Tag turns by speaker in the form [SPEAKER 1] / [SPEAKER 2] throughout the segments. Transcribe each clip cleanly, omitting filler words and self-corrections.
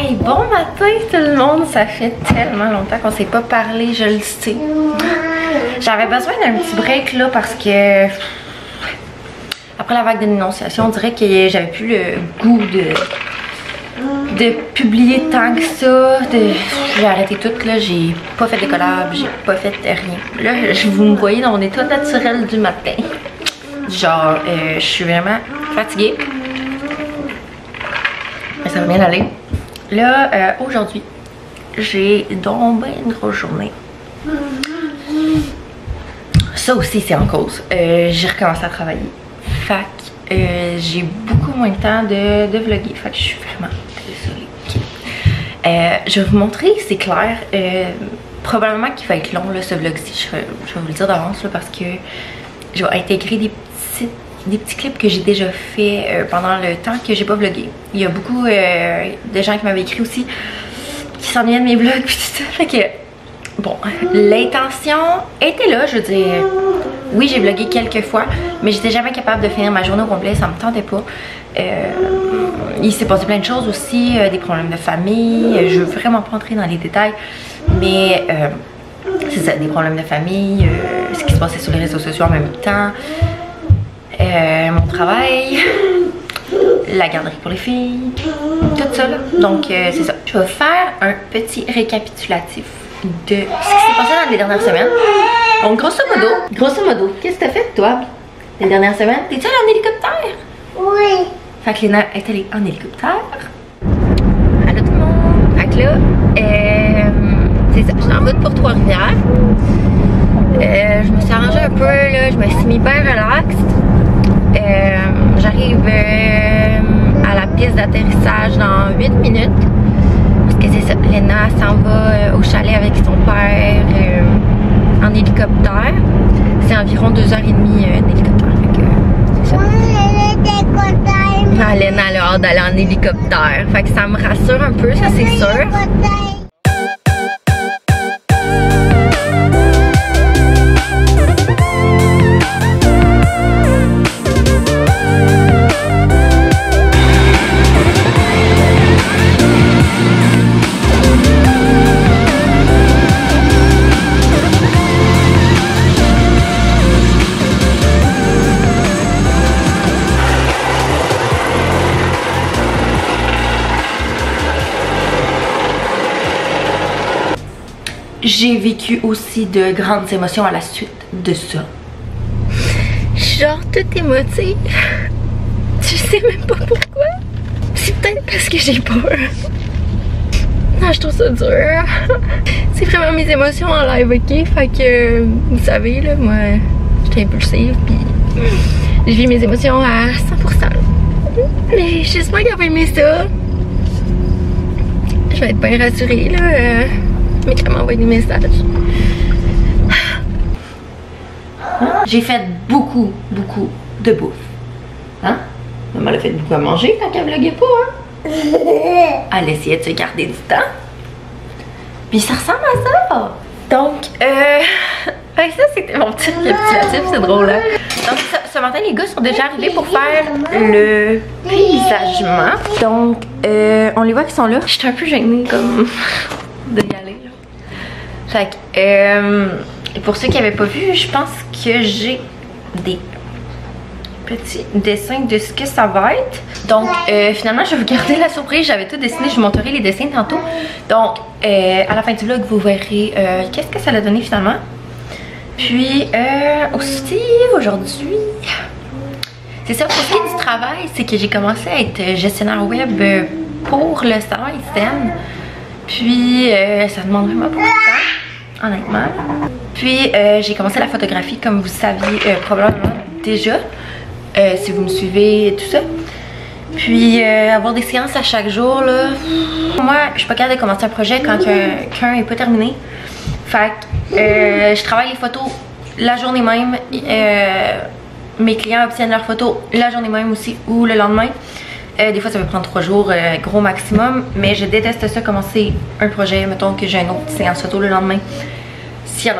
[SPEAKER 1] Hey, bon matin tout le monde, ça fait tellement longtemps qu'on s'est pas parlé, je le sais. J'avais besoin d'un petit break là parce que après la vague de dénonciation, on dirait que j'avais plus le goût de publier tant que ça. J'ai arrêté tout là, j'ai pas fait de collab, j'ai pas fait rien. Là, vous me voyez dans mon état naturel du matin. Genre, je suis vraiment fatiguée. Mais ça va bien aller. Là, aujourd'hui, j'ai donc bien une grosse journée. Ça aussi, c'est en cause. J'ai recommencé à travailler. Fait que j'ai beaucoup moins de temps de vlogger. Fait que je suis vraiment désolée. Je vais vous montrer, c'est clair. Probablement qu'il va être long là, ce vlog-ci. Je vais vous le dire d'avance parce que je vais intégrer des petits clips que j'ai déjà fait pendant le temps que j'ai pas vlogué. Il y a beaucoup de gens qui m'avaient écrit aussi qui s'ennuyaient de mes vlogs puis tout ça. Fait que bon, l'intention était là, je veux dire. Oui, j'ai vlogué quelques fois, mais j'étais jamais capable de finir ma journée au complet, ça me tentait pas. Il s'est passé plein de choses aussi, des problèmes de famille. Je veux vraiment pas entrer dans les détails, mais c'est ça, des problèmes de famille, ce qui se passait sur les réseaux sociaux en même temps. Mon travail, la garderie pour les filles, tout ça là. Donc c'est ça. Je vais faire un petit récapitulatif de ce qui s'est passé dans les dernières semaines. Donc grosso modo, qu'est-ce que t'as fait toi les dernières semaines? T'es-tu allée en hélicoptère?
[SPEAKER 2] Oui.
[SPEAKER 1] Fait que Léna est allée en hélicoptère. Allô tout le monde. Fait que là, c'est ça, je suis en route pour Trois-Rivières. Je me suis arrangée un peu là, je me suis mis bien relax. J'arrive à la piste d'atterrissage dans 8 minutes. Parce que c'est ça, Léna s'en va au chalet avec son père en hélicoptère. C'est environ 2h30 d'hélicoptère. Fait que c'est ça. Ah, Léna a hâte d'aller en hélicoptère. Fait que ça me rassure un peu, ça c'est sûr. J'ai vécu aussi de grandes émotions à la suite de ça. Je suis genre toute émotive. Je sais même pas pourquoi. C'est peut-être parce que j'ai peur. Non, je trouve ça dur. C'est vraiment mes émotions en live, ok? Fait que, vous savez, là, moi, j'étais impulsive, puis je vis mes émotions à 100%. Mais j'espère qu'elle va aimer ça. Je vais être bien rassurée, là. Mais qu'elle m'envoie des messages. J'ai fait beaucoup de bouffe. Hein? Maman a fait beaucoup à manger quand elle vloguait pas, hein? Elle essayait de se garder du temps. Puis ça ressemble à ça. Donc, ça c'était mon petit récapitulatif, c'est drôle, hein? Donc ce matin, les gars sont déjà arrivés pour faire le paysagement. Donc, on les voit qui sont là. J'étais un peu gênée comme de y aller. Fait que, pour ceux qui n'avaient pas vu, je pense que j'ai des petits dessins de ce que ça va être. Donc, finalement, je vais vous garder la surprise. J'avais tout dessiné, je vous montrerai les dessins tantôt. Donc, à la fin du vlog, vous verrez qu'est-ce que ça a donné finalement. Puis, aussi, aujourd'hui, c'est ça, pour ce qui est du travail, c'est que j'ai commencé à être gestionnaire web pour le salon Ixten. Puis, ça demande vraiment beaucoup de temps, honnêtement. Puis, j'ai commencé la photographie, comme vous saviez probablement déjà, si vous me suivez et tout ça. Puis, avoir des séances à chaque jour, là. Moi, je suis pas capable de commencer un projet quand qu'un est pas terminé. Fait que, je travaille les photos la journée même. Mes clients obtiennent leurs photos la journée même aussi ou le lendemain. Des fois ça peut prendre 3 jours gros maximum, mais je déteste ça, commencer un projet, mettons que j'ai une autre séance photo le lendemain, si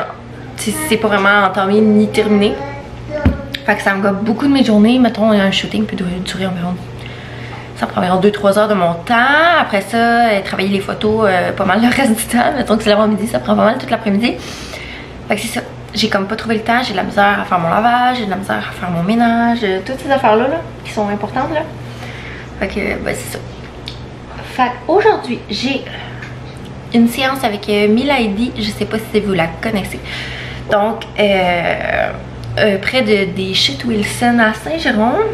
[SPEAKER 1] c'est pas vraiment entamé ni terminé. Fait que ça me gobe beaucoup de mes journées. Mettons un shooting peut durer environ Ça prend environ 2-3 heures de mon temps. Après ça, travailler les photos pas mal le reste du temps. Mettons que c'est l'avant-midi, ça prend pas mal toute l'après-midi. Fait que c'est ça. J'ai comme pas trouvé le temps. J'ai de la misère à faire mon lavage, j'ai de la misère à faire mon ménage. Toutes ces affaires-là là, qui sont importantes là. Fait que, ben c'est ça. Fait qu'aujourd'hui, j'ai une séance avec Milady. Je sais pas si vous la connaissez. Donc, près des chutes Wilson à Saint-Jérôme.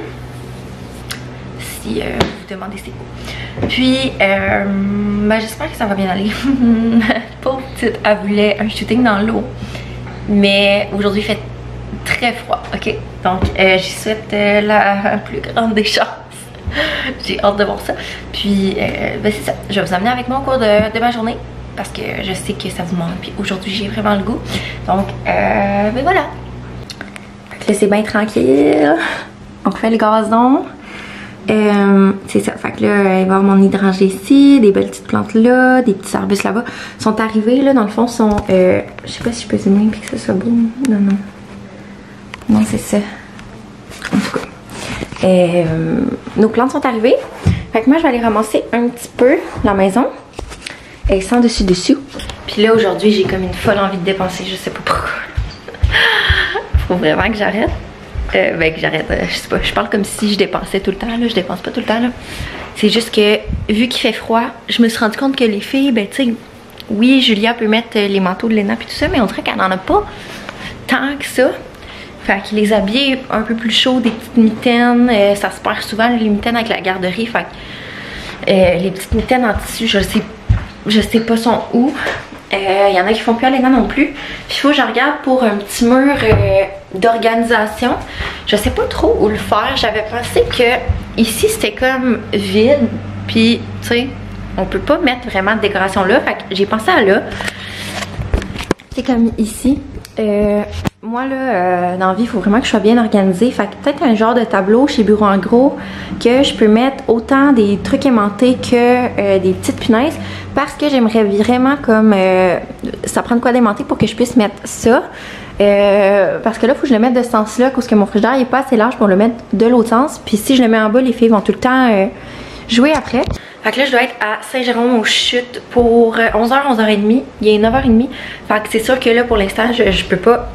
[SPEAKER 1] Si vous demandez c'est où. Puis, ben, j'espère que ça va bien aller. Pauvre petite, elle voulait un shooting dans l'eau. Mais aujourd'hui, il fait très froid, ok? Donc, j'y souhaite la plus grande des chances. J'ai hâte de voir ça. Puis, ben, c'est ça. Je vais vous amener avec moi au cours de ma journée. Parce que je sais que ça vous manque. Puis aujourd'hui, j'ai vraiment le goût. Donc, ben voilà. Fait que là, c'est bien tranquille. On fait le gazon. C'est ça, fait que là, il va y avoir mon hydrangée ici, des belles petites plantes là, des petits arbustes là-bas. Sont arrivés là, dans le fond, sont. Je sais pas si je peux zoomer puis que ça soit beau. Non, non. Non, c'est ça. En tout cas. Nos plantes sont arrivées. Fait que moi, je vais aller ramasser un petit peu la maison. Sans dessus. Puis là, aujourd'hui, j'ai comme une folle envie de dépenser, je sais pas pourquoi. Faut vraiment que j'arrête. Ben que j'arrête, je sais pas, je parle comme si je dépensais tout le temps là, je dépense pas tout le temps là. C'est juste que, vu qu'il fait froid, je me suis rendu compte que les filles, ben tu sais, oui, Julia peut mettre les manteaux de Léna puis tout ça, mais on dirait qu'elle en a pas tant que ça. Fait qu'ils les habillent un peu plus chaud, des petites mitaines, ça se perd souvent les mitaines avec la garderie, fait que les petites mitaines en tissu, je sais pas sont où. Il y en a qui font plus à Léna non plus. Puis il faut que je regarde pour un petit mur d'organisation. Je sais pas trop où le faire. J'avais pensé que ici c'était comme vide. Puis tu sais, on peut pas mettre vraiment de décoration là. Fait que j'ai pensé à là. C'est comme ici. Moi là, dans la vie, il faut vraiment que je sois bien organisée. Fait que peut-être un genre de tableau chez Bureau en Gros que je peux mettre autant des trucs aimantés que des petites punaises. Parce que j'aimerais vraiment comme ça prend de quoi d'aimanter pour que je puisse mettre ça. Parce que là, il faut que je le mette de ce sens-là, parce que mon frigidaire n'est pas assez large pour le mettre de l'autre sens. Puis si je le mets en bas, les filles vont tout le temps jouer après. Fait que là, je dois être à Saint-Jérôme aux Chutes pour 11h, 11h30. Il est 9h30. Fait que c'est sûr que là, pour l'instant, je peux pas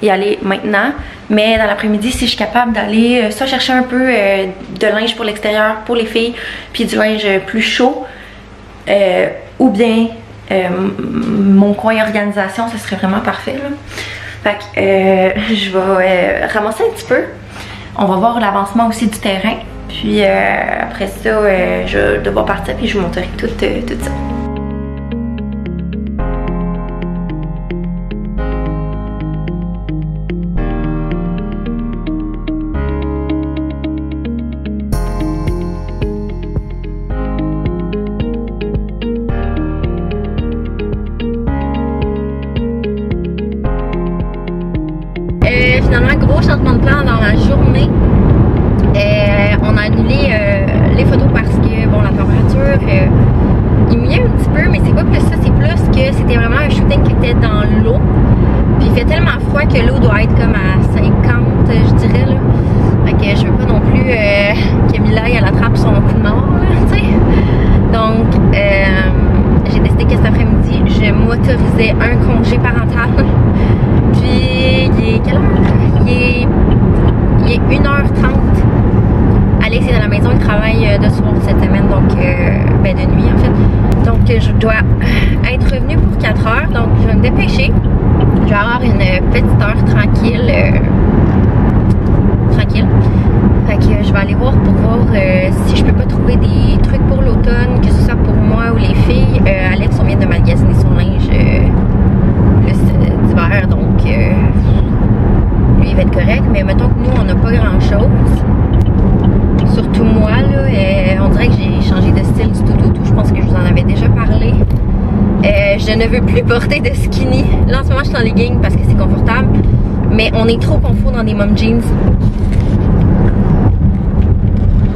[SPEAKER 1] y aller maintenant. Mais dans l'après-midi, si je suis capable d'aller soit chercher un peu de linge pour l'extérieur pour les filles, puis du linge plus chaud, ou bien mon coin organisation, ce serait vraiment parfait là. Fait que je vais ramasser un petit peu. On va voir l'avancement aussi du terrain. Puis après ça, je vais devoir partir puis je vous montrerai tout ça. Finalement, gros changement de plan dans la journée. On a annulé les photos parce que bon, la température il mouillait un petit peu, mais c'est pas plus ça, c'est plus que c'était vraiment un shooting qui était dans l'eau. Puis il fait tellement froid que l'eau doit être comme à 50, je dirais là. Fait que je veux pas non plus que Mila elle attrape son coup de mort, tu sais. Donc j'ai décidé que cet après-midi, je m'autorisais un congé parental. Puis il est quelle heure? Il est 1h30. Alex est dans la maison, il travaille de soir cette semaine, donc ben de nuit en fait. Donc je dois être revenue pour 4 heures, donc je vais me dépêcher. Je vais avoir une petite heure tranquille. Fait que je vais aller voir pour voir si je peux pas trouver des trucs pour l'automne, que ce soit pour moi ou les filles. Alex, on vient de magasiner son linge d'hiver, donc lui il va être correct. Mais mettons que nous on n'a pas grand chose. Surtout moi là, on dirait que j'ai changé de style du tout. Je pense que je vous en avais déjà parlé. Je ne veux plus porter de skinny. Là en ce moment je suis en legging parce que c'est confortable. Mais on est trop confort dans des mom jeans.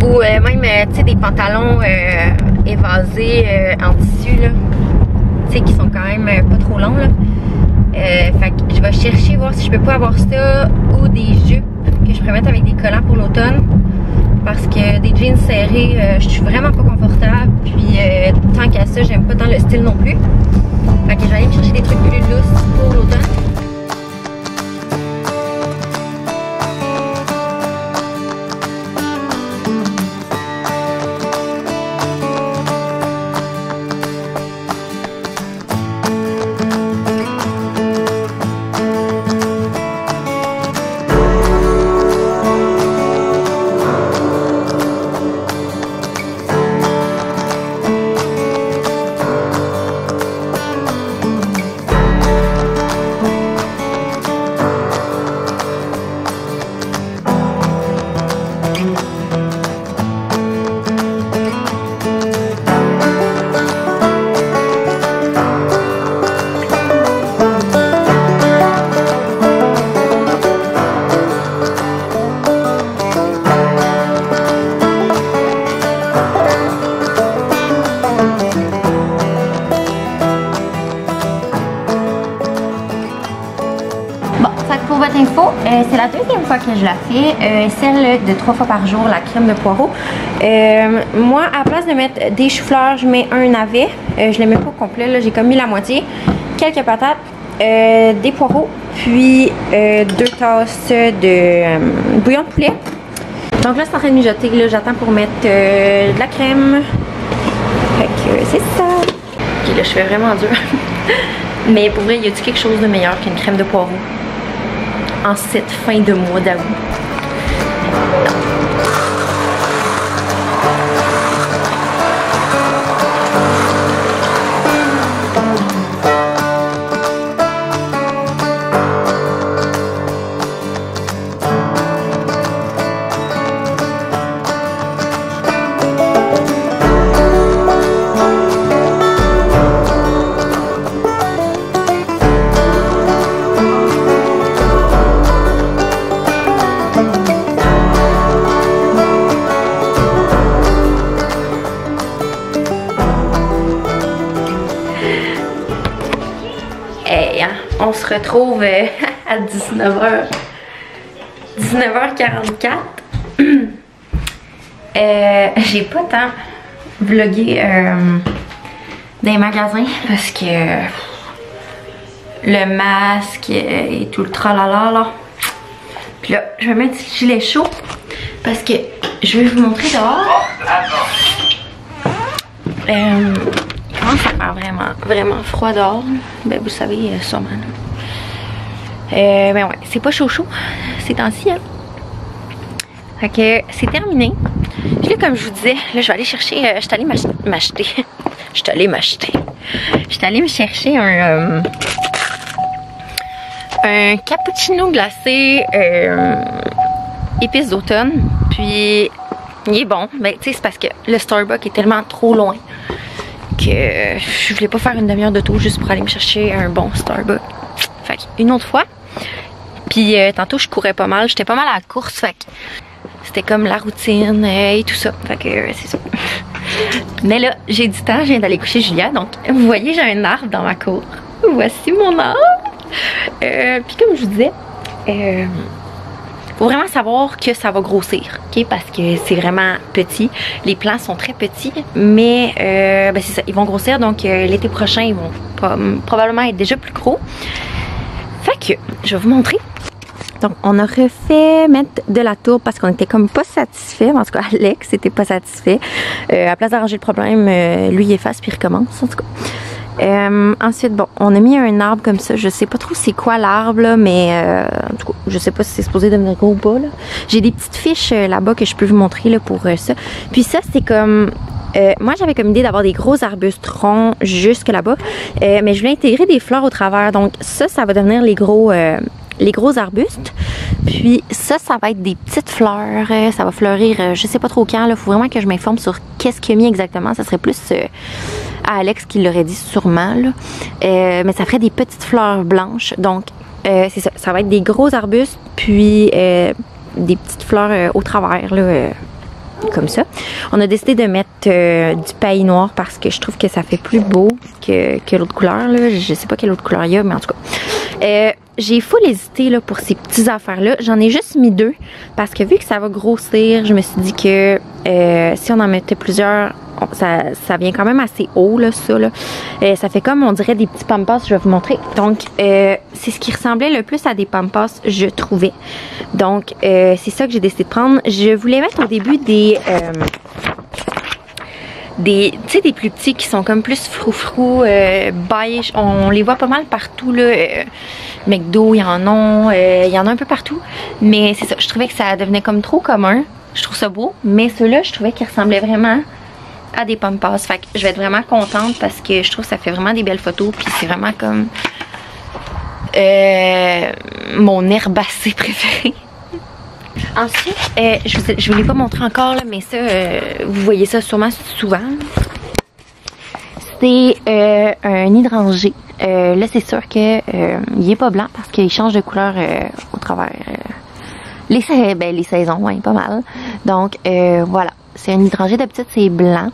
[SPEAKER 1] Ou même tu sais des pantalons évasés en tissu là. Tu sais qui sont quand même pas trop longs là. Fait que je vais chercher voir si je peux pas avoir ça ou des jupes que je pourrais mettre avec des collants pour l'automne.
[SPEAKER 2] parce que des jeans serrés, je suis vraiment pas confortable. Puis tant qu'à ça, j'aime pas tant le style non plus. Fait que je vais aller me chercher des trucs plus lousses pour l'automne. Pour votre info, c'est la deuxième fois que je la fais, celle de 3 fois par jour, la crème de poireau. Moi, à la place de mettre des choux-fleurs, je mets un navet. Je les mets pas au complet, j'ai comme mis la moitié. Quelques patates, des poireaux, puis 2 tasses de bouillon de poulet. Donc là, c'est en train de mijoter. J'attends pour mettre de la crème. Fait que c'est ça. Ok, là, je fais vraiment dur. Mais pour vrai, y a-t-il quelque chose de meilleur qu'une crème de poireau en cette fin de mois d'août? On se retrouve à 19h44. J'ai pas tant vlogué dans les magasins parce que le masque et tout le tralala là. Puis là, je vais mettre le gilet chaud parce que je vais vous montrer dehors. Il commence à faire vraiment froid dehors. Ben vous savez sûrement. Ben ouais, c'est pas chaud ces temps-ci hein. Fait que c'est terminé. Puis là, comme je vous disais, là je vais aller chercher, je suis allée m'acheter. Je suis allée me chercher un cappuccino glacé épices d'automne. Puis il est bon. Ben tu sais, c'est parce que le Starbucks est tellement trop loin que je voulais pas faire une demi-heure de tour juste pour aller me chercher un bon Starbucks. Fait une autre fois. Puis tantôt je courais pas mal, j'étais pas mal à la course, fait que c'était comme la routine et tout ça. Fait que c'est ça. Mais là, j'ai du temps, je viens d'aller coucher Julia. Donc vous voyez, j'ai un arbre dans ma cour. Voici mon arbre. Puis comme je vous disais, faut vraiment savoir que ça va grossir, ok? Parce que c'est vraiment petit. Les plants sont très petits, mais ben c'est ça, ils vont grossir. Donc l'été prochain, ils vont probablement être déjà plus gros. Fait que je vais vous montrer. Donc on a refait mettre de la tourbe parce qu'on était comme pas satisfait. En tout cas, Alex était pas satisfait. À place d'arranger le problème, lui il efface puis il recommence. En tout cas. Ensuite, bon, on a mis un arbre comme ça. Je sais pas trop c'est quoi l'arbre là, mais en tout cas, je sais pas si c'est supposé devenir gros ou pas là. J'ai des petites fiches là-bas que je peux vous montrer là pour ça. Puis ça, c'est comme moi j'avais comme idée d'avoir des gros arbustes ronds jusque là-bas, mais je voulais intégrer des fleurs au travers. Donc ça va devenir les gros arbustes. Puis ça va être des petites fleurs. Ça va fleurir, je sais pas trop quand. Il faut vraiment que je m'informe sur qu'est-ce qu'il y a mis exactement. Ça serait plus à Alex qui l'aurait dit sûrement. Là. Mais ça ferait des petites fleurs blanches. Donc c'est ça. Ça va être des gros arbustes. Puis des petites fleurs au travers. Là, comme ça. On a décidé de mettre du paillis noir parce que je trouve que ça fait plus beau que l'autre couleur. Là. Je sais pas quelle autre couleur il y a, mais en tout cas. j'ai full hésité là, pour ces petites affaires-là. J'en ai juste mis 2 parce que vu que ça va grossir, je me suis dit que si on en mettait plusieurs, ça vient quand même assez haut, là, ça. Là. Ça fait comme, on dirait, des petits pampas, je vais vous montrer. Donc, c'est ce qui ressemblait le plus à des pampas, je trouvais. Donc, c'est ça que j'ai décidé de prendre. Je voulais mettre au début des tu sais, des plus petits qui sont comme plus froufrou, beige. On les voit pas mal partout, là. McDo, il y en a un peu partout. Mais c'est ça, je trouvais que ça devenait comme trop commun. Je trouve ça beau. Mais ceux-là, je trouvais qu'ils ressemblaient vraiment à des pampas. Fait que je vais être vraiment contente parce que je trouve que ça fait vraiment des belles photos. Puis c'est vraiment comme mon herbacée préférée. Ensuite, je vous l'ai pas montré encore, là, mais ça, vous voyez ça sûrement souvent. C'est un hydrangé. Là, c'est sûr que il est pas blanc parce qu'il change de couleur au travers les saisons, ouais, pas mal. Donc, voilà. C'est un hydrangé, d'habitude c'est blanc.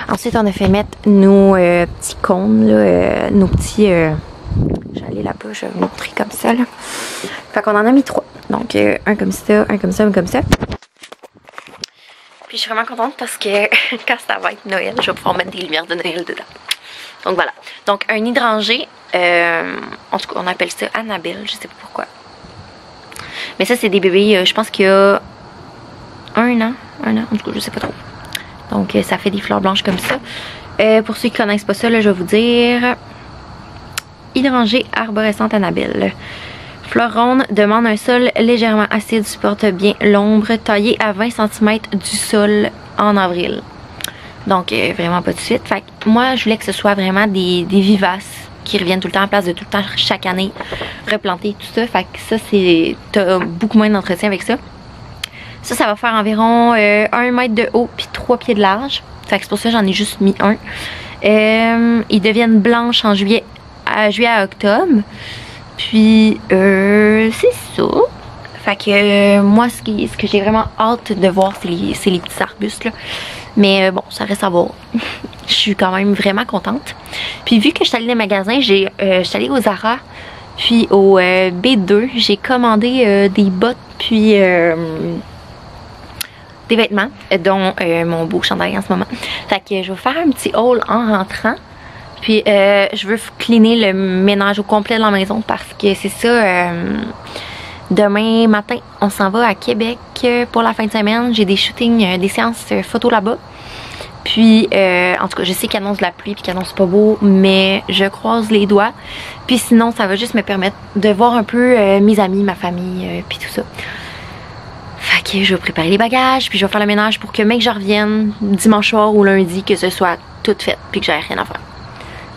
[SPEAKER 2] Ensuite, on a fait mettre nos petits cônes, là, nos petits... J'allais là-bas, je vais vous montrer comme ça, là. Fait qu'on en a mis 3. Donc, un comme ça, un comme ça, un comme ça. Puis je suis vraiment contente parce que quand ça va être Noël, je vais pouvoir mettre des lumières de Noël dedans. Donc voilà. Donc un hydrangé, en tout cas on appelle ça Annabelle, je sais pas pourquoi. Mais ça c'est des bébés, je pense qu'il y a un an, en tout cas je sais pas trop. Donc ça fait des fleurs blanches comme ça. Pour ceux qui connaissent pas ça, là, je vais vous dire hydrangé arborescente Annabelle. Fleur ronde, demande un sol légèrement acide, supporte bien l'ombre, taillé à 20 cm du sol en avril. Donc vraiment pas tout de suite. Fait que moi je voulais que ce soit vraiment des vivaces qui reviennent tout le temps en place de tout le temps chaque année replanter tout ça. Fait que ça c'est, t'as beaucoup moins d'entretien avec ça. Ça va faire environ 1 mètre de haut puis 3 pieds de large. Fait que c'est pour ça que j'en ai juste mis un. Ils deviennent blanches en juillet à octobre. Puis c'est ça. Fait que moi ce que j'ai vraiment hâte de voir c'est les petits arbustes là. Mais bon, ça reste à voir. Je suis quand même vraiment contente. Puis vu que je suis allée dans les magasins, je suis allée au Zara puis au B2, j'ai commandé des bottes puis des vêtements, dont mon beau chandail en ce moment. Fait que je vais faire un petit haul en rentrant. Puis je veux cleaner le ménage au complet de la maison parce que c'est ça, demain matin on s'en va à Québec pour la fin de semaine. J'ai des shootings, des séances photos là-bas. Puis en tout cas je sais qu'il annonce de la pluie puis qu'il annonce pas beau, mais je croise les doigts. Puis sinon ça va juste me permettre de voir un peu mes amis, ma famille puis tout ça. Fait que je vais préparer les bagages puis je vais faire le ménage pour que mec je revienne dimanche soir ou lundi que ce soit tout fait puis que j'ai rien à faire.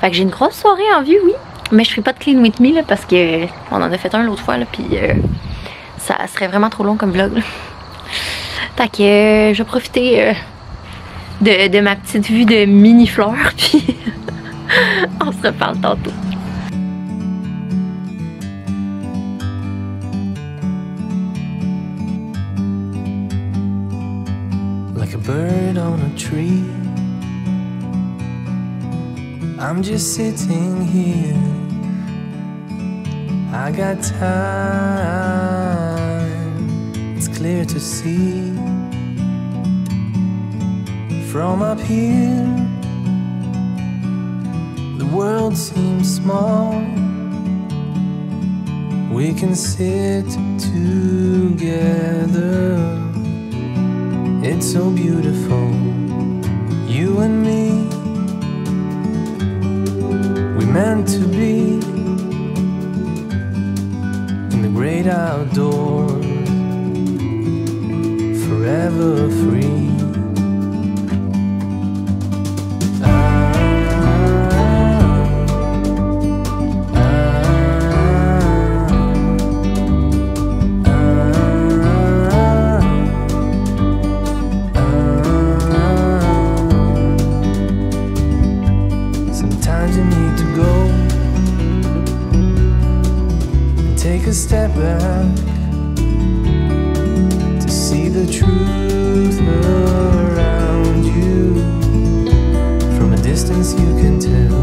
[SPEAKER 2] Fait que j'ai une grosse soirée en vue, oui. Mais je ferai pas de clean with me là, parce que on en a fait un l'autre fois là, puis ça serait vraiment trop long comme vlog. Là. Fait que je vais profiter de ma petite vue de mini fleurs, puis on se reparle tantôt.
[SPEAKER 3] Like a bird on a tree, I'm just sitting here. I got time, it's clear to see. From up here, the world seems small. We can sit together. It's so beautiful, you and me. We meant to be in the great outdoors, forever free. Sometimes you need to go and take a step back to see the truth around you. From a distance you can tell.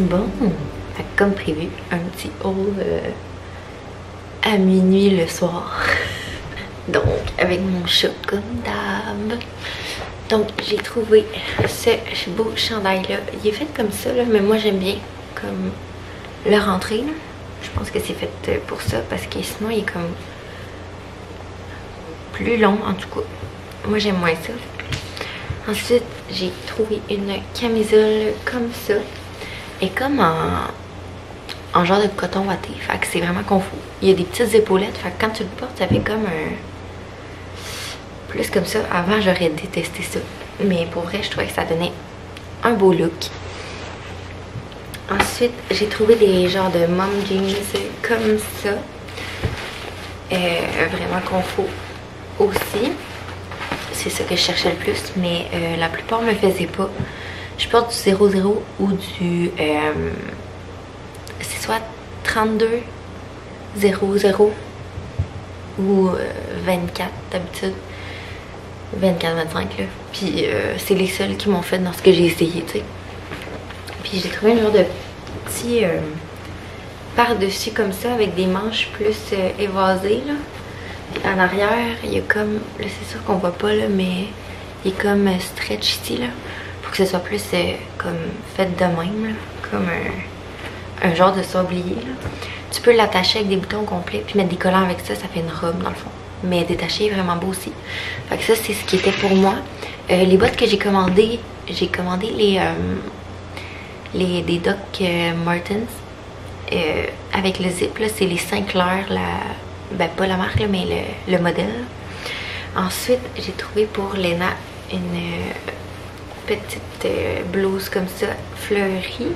[SPEAKER 2] Bon, fait que comme prévu, un petit haul à minuit le soir. Donc, avec mon chat comme d'hab. Donc, j'ai trouvé ce beau chandail-là. Il est fait comme ça, là, mais moi j'aime bien comme le rentrer. Là. Je pense que c'est fait pour ça, parce que sinon il est comme plus long en tout cas. Moi j'aime moins ça. Ensuite, j'ai trouvé une camisole comme ça. Et comme en genre de coton watté. Fait que c'est vraiment confort. Il y a des petites épaulettes. Fait que quand tu le portes, ça fait comme un... Plus comme ça. Avant, j'aurais détesté ça. Mais pour vrai, je trouvais que ça donnait un beau look. Ensuite, j'ai trouvé des genres de mom jeans comme ça. Vraiment confort aussi. C'est ça que je cherchais le plus. Mais la plupart me faisaient pas. Je porte du 00 ou du... c'est soit 32, 00 ou 24 d'habitude. 24-25 là. Puis c'est les seuls qui m'ont fait dans ce que j'ai essayé, tu sais. Puis j'ai trouvé un genre de petit par-dessus comme ça avec des manches plus évasées là. Puis en arrière, il y a comme, là c'est sûr qu'on voit pas là, mais il est comme stretch ici là. Pour que ce soit plus comme fait de même là. Comme un genre de sablier là. Tu peux l'attacher avec des boutons complets puis mettre des collants avec ça, ça fait une robe dans le fond. Mais détaché est vraiment beau aussi. Fait que ça c'est ce qui était pour moi. Les bottes que j'ai commandé des Doc Martens avec le zip là, c'est les Sinclair, ben pas la marque là, mais le modèle. Ensuite j'ai trouvé pour Lena une petite blouse comme ça fleurie.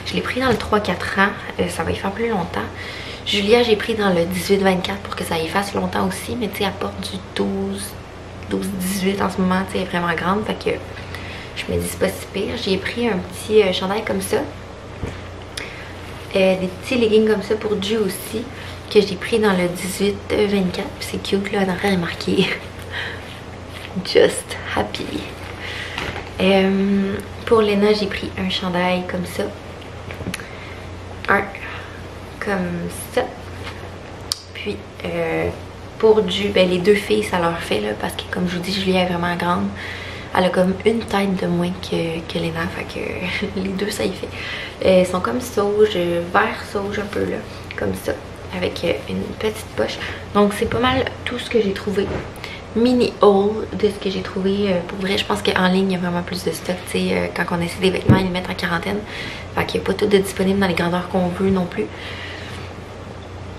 [SPEAKER 2] Je l'ai pris dans le 3-4 ans, ça va y faire plus longtemps. Julia, j'ai pris dans le 18-24 pour que ça y fasse longtemps aussi, mais tu sais, elle porte du 12-18 en ce moment, tu sais, elle est vraiment grande, fait que je me dis c'est pas si pire. J'ai pris un petit chandail comme ça, des petits leggings comme ça pour Ju aussi, que j'ai pris dans le 18-24, c'est cute là, en arrière il est marqué Just Happy. Pour Lena, j'ai pris un chandail comme ça, comme ça. Puis pour Ju, ben les deux filles ça leur fait là, parce que comme je vous dis, Julia est vraiment grande. Elle a comme une tête de moins que Lena, fait que les deux ça y fait. Elles sont comme sauge, vert sauge un peu là, comme ça, avec une petite poche. Donc c'est pas mal tout ce que j'ai trouvé. Mini haul de ce que j'ai trouvé. Pour vrai, je pense qu'en ligne il y a vraiment plus de stock, tu sais, quand on essaie des vêtements ils les mettent en quarantaine, fait qu'il n'y a pas tout de disponible dans les grandeurs qu'on veut non plus.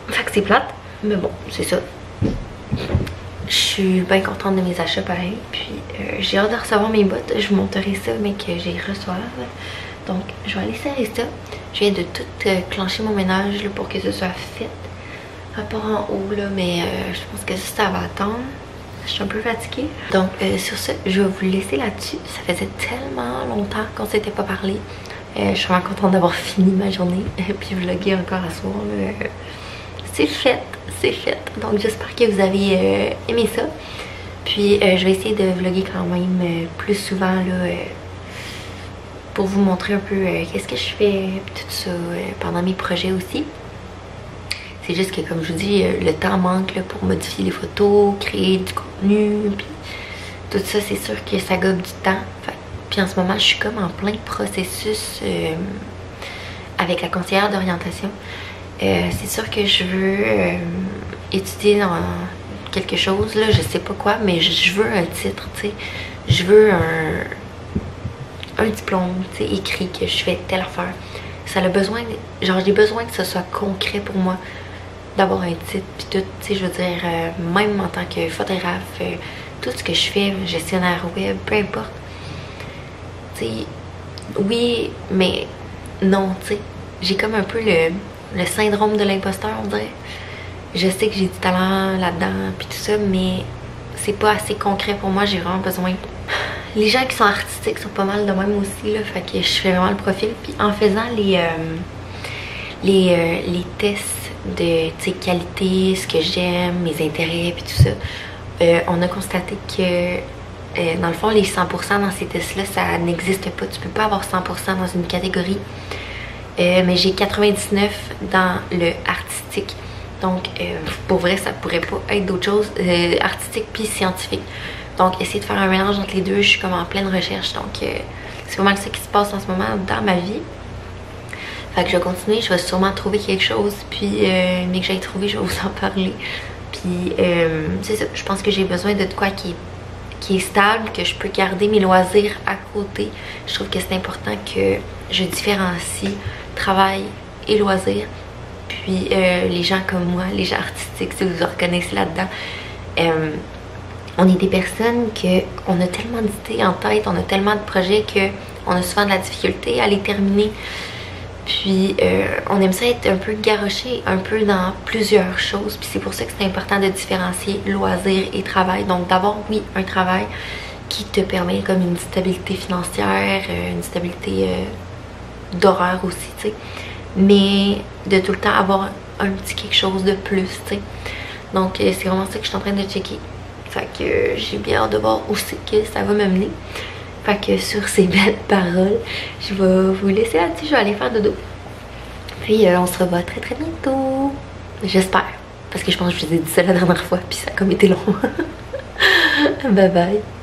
[SPEAKER 2] Fait que c'est plate, mais bon, c'est ça. Je suis bien contente de mes achats pareil. Puis j'ai hâte de recevoir mes bottes. Je vous montrerai ça, mais que j'y reçoive. Donc je vais aller serrer ça. Je viens de tout clencher mon ménage là, pour que ce soit fait. À part en haut là, mais je pense que ça va attendre. Je suis un peu fatiguée. Donc sur ce, je vais vous laisser là-dessus. Ça faisait tellement longtemps qu'on s'était pas parlé. Je suis vraiment contente d'avoir fini ma journée. Puis vlogger encore à soir. C'est fait, c'est fait. Donc j'espère que vous avez aimé ça. Puis je vais essayer de vlogger quand même plus souvent là, pour vous montrer un peu qu'est-ce que je fais, tout ça pendant mes projets aussi. C'est juste que comme je vous dis, le temps manque là, pour modifier les photos, créer du contenu, puis tout ça c'est sûr que ça gobe du temps. Puis en ce moment je suis comme en plein processus avec la conseillère d'orientation. C'est sûr que je veux étudier dans quelque chose là, je sais pas quoi, mais je veux un titre, tu sais. Je veux un diplôme, tu sais, écrit que je fais telle affaire. Ça a besoin, genre j'ai besoin que ce soit concret pour moi d'avoir un titre puis tout, tu sais, je veux dire même en tant que photographe, tout ce que je fais, gestionnaire web, peu importe. Tu sais, oui, mais non, tu sais, j'ai comme un peu le syndrome de l'imposteur, on dirait. Je sais que j'ai du talent là-dedans puis tout ça, mais c'est pas assez concret pour moi, j'ai vraiment besoin. Les gens qui sont artistiques sont pas mal de même aussi là, fait que je fais vraiment le profil. Puis en faisant les tests de qualité, ce que j'aime, mes intérêts puis tout ça, on a constaté que dans le fond les 100% dans ces tests là ça n'existe pas. Tu peux pas avoir 100% dans une catégorie. mais j'ai 99 dans le artistique. Donc, pour vrai, ça pourrait pas être d'autre chose, artistique puis scientifique. Donc, essayer de faire un mélange entre les deux, je suis comme en pleine recherche. Donc, c'est pas mal ça qui se passe en ce moment dans ma vie. Fait que je vais continuer, je vais sûrement trouver quelque chose. Puis, mais que j'aille trouver, je vais vous en parler. Puis, c'est ça, je pense que j'ai besoin de quoi qui est stable, que je peux garder mes loisirs à côté. Je trouve que c'est important que je différencie travail et loisirs. Puis les gens comme moi, les gens artistiques, si vous vous reconnaissez là-dedans, on est des personnes on a tellement d'idées en tête, on a tellement de projets qu'on a souvent de la difficulté à les terminer. Puis on aime ça être un peu garoché, un peu dans plusieurs choses. Puis c'est pour ça que c'est important de différencier loisirs et travail. Donc d'avoir, oui, un travail qui te permet comme une stabilité financière, une stabilité d'horaire aussi, tu sais. Mais de tout le temps avoir un petit quelque chose de plus, tu sais. Donc c'est vraiment ça que je suis en train de checker. Fait que j'ai bien hâte de voir aussi que ça va me mener. Fait que sur ces belles paroles, je vais vous laisser là-dessus, je vais aller faire dodo. Puis on se revoit très très bientôt. J'espère. Parce que je pense que je vous ai dit ça la dernière fois, puis ça a comme été long. Bye bye.